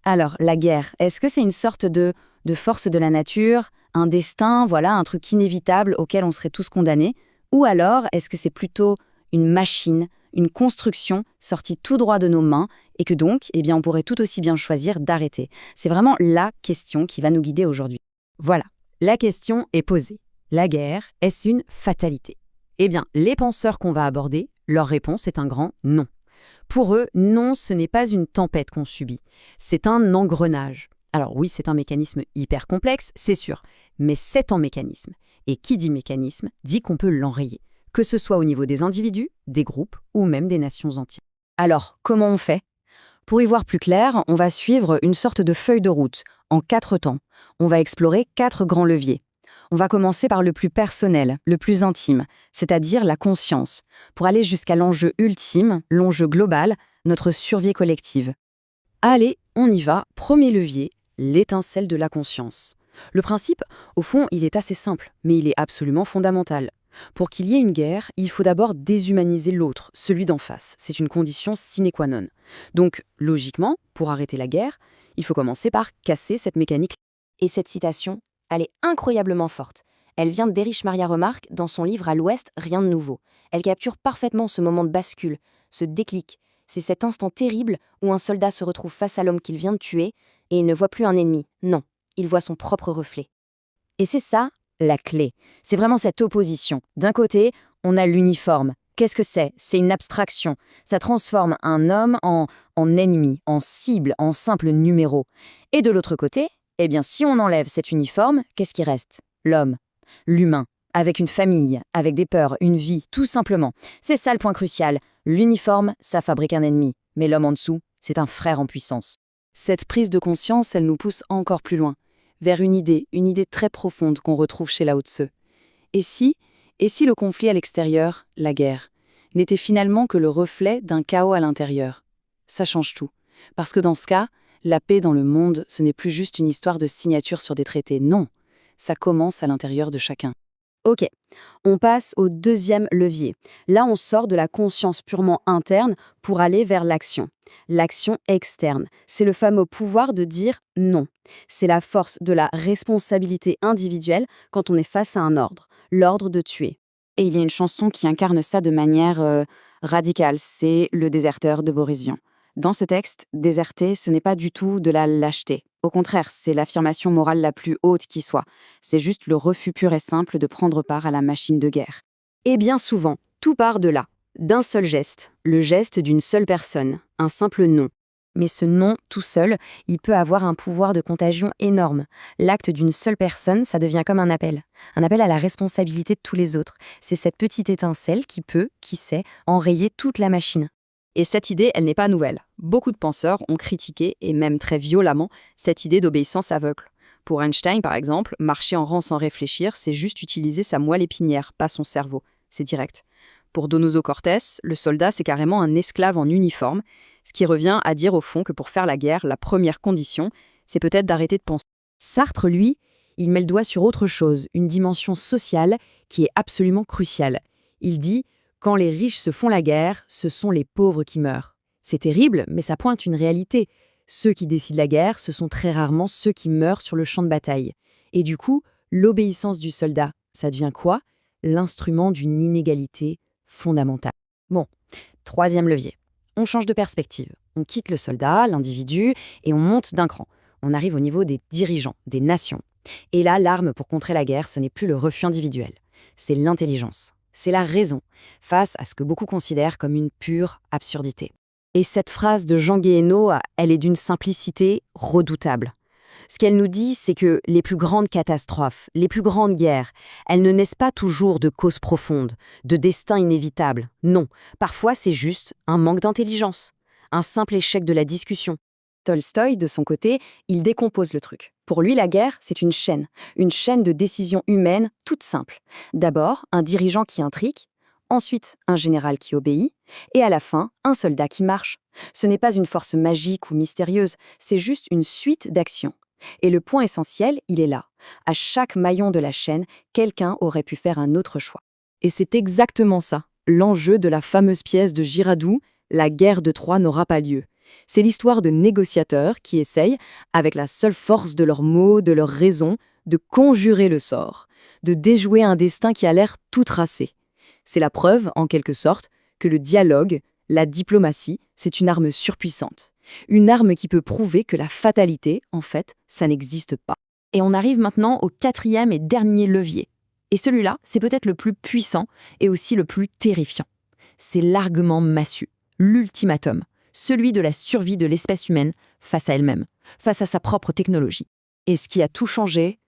Alors, la guerre, est-ce que c'est une sorte de force de la nature, un destin, voilà, un truc inévitable auquel on serait tous condamnés? Ou alors, est-ce que c'est plutôt une machine, une construction sortie tout droit de nos mains et que donc, eh bien, on pourrait tout aussi bien choisir d'arrêter? C'est vraiment la question qui va nous guider aujourd'hui. Voilà, la question est posée. La guerre, est-ce une fatalité? Eh bien, les penseurs qu'on va aborder, leur réponse est un grand non. Pour eux, non, ce n'est pas une tempête qu'on subit, c'est un engrenage. Alors oui, c'est un mécanisme hyper complexe, c'est sûr, mais c'est un mécanisme. Et qui dit mécanisme, dit qu'on peut l'enrayer, que ce soit au niveau des individus, des groupes ou même des nations entières. Alors, comment on fait? Pour y voir plus clair, on va suivre une sorte de feuille de route, en 4 temps. On va explorer 4 grands leviers. On va commencer par le plus personnel, le plus intime, c'est-à-dire la conscience, pour aller jusqu'à l'enjeu ultime, l'enjeu global, notre survie collective. Allez, on y va. Premier levier, l'étincelle de la conscience. Le principe, au fond, il est assez simple, mais il est absolument fondamental. Pour qu'il y ait une guerre, il faut d'abord déshumaniser l'autre, celui d'en face. C'est une condition sine qua non. Donc, logiquement, pour arrêter la guerre, il faut commencer par casser cette mécanique. Et cette citation, elle est incroyablement forte. Elle vient d'Erich Maria Remarque dans son livre À l'Ouest, rien de nouveau. Elle capture parfaitement ce moment de bascule, ce déclic. C'est cet instant terrible où un soldat se retrouve face à l'homme qu'il vient de tuer et il ne voit plus un ennemi. Non, il voit son propre reflet. Et c'est ça, la clé. C'est vraiment cette opposition. D'un côté, on a l'uniforme. Qu'est-ce que c'est? C'est une abstraction. Ça transforme un homme en ennemi, en cible, en simple numéro. Et de l'autre côté, eh bien, si on enlève cet uniforme, qu'est-ce qui reste? L'homme, l'humain, avec une famille, avec des peurs, une vie, tout simplement. C'est ça le point crucial. L'uniforme, ça fabrique un ennemi. Mais l'homme en dessous, c'est un frère en puissance. Cette prise de conscience, elle nous pousse encore plus loin, vers une idée très profonde qu'on retrouve chez Lao Tse. Et si le conflit à l'extérieur, la guerre, n'était finalement que le reflet d'un chaos à l'intérieur? Ça change tout. Parce que dans ce cas, la paix dans le monde, ce n'est plus juste une histoire de signature sur des traités, non. Ça commence à l'intérieur de chacun. Ok, on passe au deuxième levier. Là, on sort de la conscience purement interne pour aller vers l'action. L'action externe, c'est le fameux pouvoir de dire non. C'est la force de la responsabilité individuelle quand on est face à un ordre, l'ordre de tuer. Et il y a une chanson qui incarne ça de manière radicale, c'est Le déserteur de Boris Vian. Dans ce texte, déserter, ce n'est pas du tout de la lâcheté. Au contraire, c'est l'affirmation morale la plus haute qui soit. C'est juste le refus pur et simple de prendre part à la machine de guerre. Et bien souvent, tout part de là, d'un seul geste, le geste d'une seule personne, un simple non. Mais ce non, tout seul, il peut avoir un pouvoir de contagion énorme. L'acte d'une seule personne, ça devient comme un appel à la responsabilité de tous les autres. C'est cette petite étincelle qui peut, qui sait, enrayer toute la machine. Et cette idée, elle n'est pas nouvelle. Beaucoup de penseurs ont critiqué, et même très violemment, cette idée d'obéissance aveugle. Pour Einstein, par exemple, marcher en rang sans réfléchir, c'est juste utiliser sa moelle épinière, pas son cerveau. C'est direct. Pour Donoso Cortés, le soldat, c'est carrément un esclave en uniforme, ce qui revient à dire au fond que pour faire la guerre, la première condition, c'est peut-être d'arrêter de penser. Sartre, lui, il met le doigt sur autre chose, une dimension sociale qui est absolument cruciale. Il dit « Quand les riches se font la guerre, ce sont les pauvres qui meurent ». C'est terrible, mais ça pointe une réalité. Ceux qui décident la guerre, ce sont très rarement ceux qui meurent sur le champ de bataille. Et du coup, l'obéissance du soldat, ça devient quoi? L'instrument d'une inégalité fondamentale. Bon, troisième levier. On change de perspective. On quitte le soldat, l'individu, et on monte d'un cran. On arrive au niveau des dirigeants, des nations. Et là, l'arme pour contrer la guerre, ce n'est plus le refus individuel. C'est l'intelligence. C'est la raison, face à ce que beaucoup considèrent comme une pure absurdité. Et cette phrase de Jean Guéhenno, elle est d'une simplicité redoutable. Ce qu'elle nous dit, c'est que les plus grandes catastrophes, les plus grandes guerres, elles ne naissent pas toujours de causes profondes, de destins inévitables. Non, parfois c'est juste un manque d'intelligence, un simple échec de la discussion. Tolstoï, de son côté, il décompose le truc. Pour lui, la guerre, c'est une chaîne de décisions humaines toute simple. D'abord, un dirigeant qui intrigue, ensuite un général qui obéit, et à la fin, un soldat qui marche. Ce n'est pas une force magique ou mystérieuse, c'est juste une suite d'actions. Et le point essentiel, il est là. À chaque maillon de la chaîne, quelqu'un aurait pu faire un autre choix. Et c'est exactement ça, l'enjeu de la fameuse pièce de Girardot, La guerre de Troie n'aura pas lieu. C'est l'histoire de négociateurs qui essayent, avec la seule force de leurs mots, de leurs raisons, de conjurer le sort, de déjouer un destin qui a l'air tout tracé. C'est la preuve, en quelque sorte, que le dialogue, la diplomatie, c'est une arme surpuissante. Une arme qui peut prouver que la fatalité, en fait, ça n'existe pas. Et on arrive maintenant au 4e et dernier levier. Et celui-là, c'est peut-être le plus puissant et aussi le plus terrifiant. C'est l'argument massu, l'ultimatum, celui de la survie de l'espèce humaine face à elle-même, face à sa propre technologie. Et ce qui a tout changé,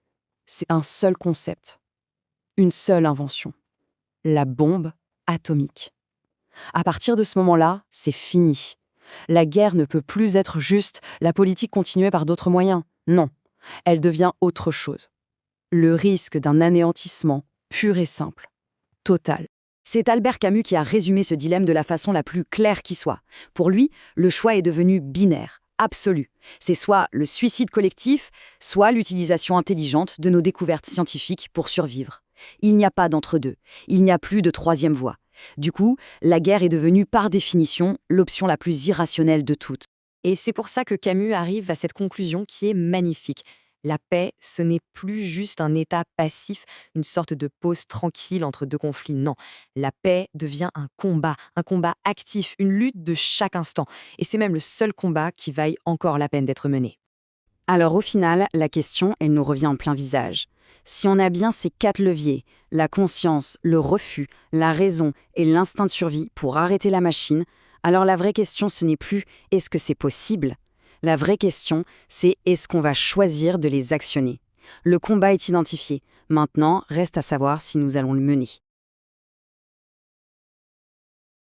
c'est un seul concept, une seule invention, la bombe atomique. À partir de ce moment-là, c'est fini. La guerre ne peut plus être juste la politique continuée par d'autres moyens. Non, elle devient autre chose. Le risque d'un anéantissement pur et simple, total. C'est Albert Camus qui a résumé ce dilemme de la façon la plus claire qui soit. Pour lui, le choix est devenu binaire, absolu. C'est soit le suicide collectif, soit l'utilisation intelligente de nos découvertes scientifiques pour survivre. Il n'y a pas d'entre-deux, il n'y a plus de troisième voie. Du coup, la guerre est devenue par définition l'option la plus irrationnelle de toutes. Et c'est pour ça que Camus arrive à cette conclusion qui est magnifique. La paix, ce n'est plus juste un état passif, une sorte de pause tranquille entre deux conflits. Non, la paix devient un combat actif, une lutte de chaque instant. Et c'est même le seul combat qui vaille encore la peine d'être mené. Alors au final, la question, elle nous revient en plein visage. Si on a bien ces 4 leviers, la conscience, le refus, la raison et l'instinct de survie pour arrêter la machine, alors la vraie question, ce n'est plus « est-ce que c'est possible ?» La vraie question, c'est « est-ce qu'on va choisir de les actionner ?» Le combat est identifié. Maintenant, reste à savoir si nous allons le mener.